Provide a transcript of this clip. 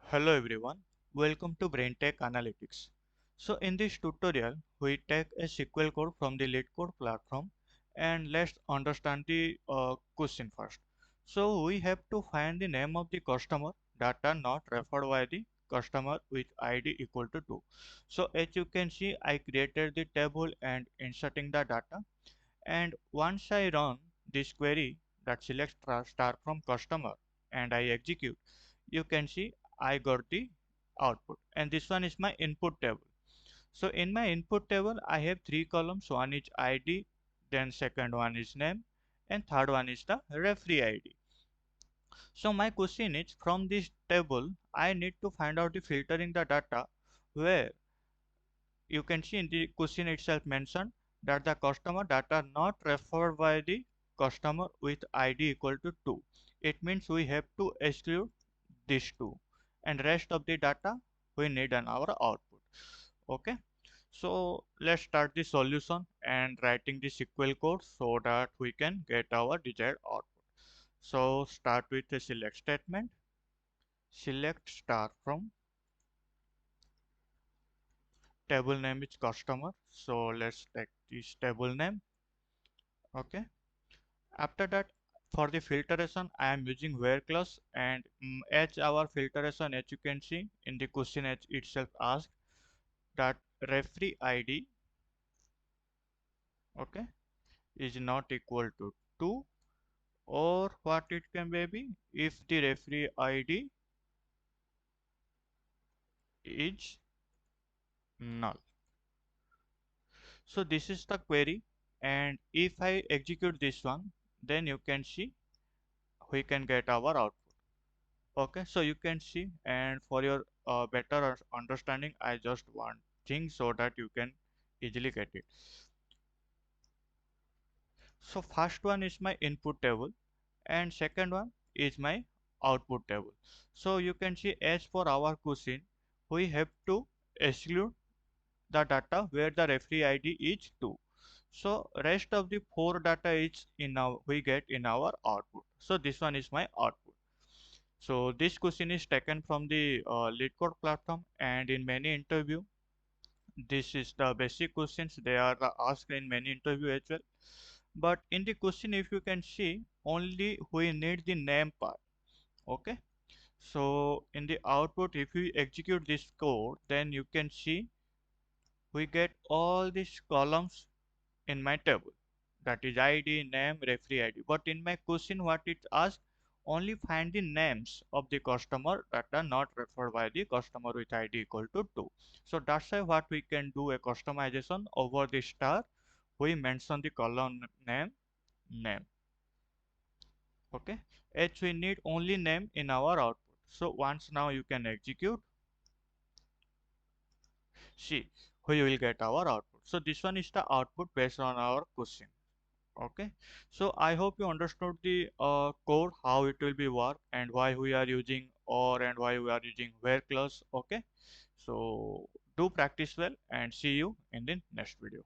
Hello everyone, welcome to BrainTech Analytics. So in this tutorial, we take a SQL code from the LeetCode platform and let's understand the question first. So we have to find the name of the customer that are not referred by the customer with ID equal to 2. So as you can see, I created the table and inserting the data, and once I run this query that selects star from customer and I execute, you can see I got the output, and this one is my input table. So in my input table I have three columns. One is ID, then second one is name, and third one is the referee ID. So my question is, from this table I need to find out the filtering the data, where you can see in the question itself mentioned that the customer data not referred by the customer with ID equal to 2. It means we have to exclude these two, and rest of the data we need in our output. Okay, so let's start the solution and writing the SQL code so that we can get our desired output. So start with the select statement, select star from, table name is customer, so let's take this table name. Okay, after that, for the filtration I am using where clause, and as our filtration, as you can see in the question itself asked that referee ID, okay, is not equal to 2, or what it can be if the referee ID is null. So this is the query, and if I execute this one, then you can see we can get our output. Okay, so you can see, and for your better understanding, I just want things so that you can easily get it. So first one is my input table, and second one is my output table. So you can see, as for our question, we have to exclude the data where the referee ID is 2. So rest of the 4 data is in our, we get in our output. So this one is my output. So this question is taken from the LeetCode platform, and in many interview, this is the basic questions they are asked in many interview as well. But in the question, if you can see, only we need the name part. Okay. So in the output, if we execute this code, then you can see we get all these columns in my table, that is ID, name, referee ID. But in my question, what it asks, only find the names of the customer that are not referred by the customer with ID equal to 2. So that's why what we can do a customization over the star. We mention the column name. Okay, as we need only name in our output. So once now you can execute, see, we will get our output. So this one is the output based on our question. Okay, so I hope you understood the code, how it will be work, and why we are using or and why we are using where clause. Okay, so do practice well and see you in the next video.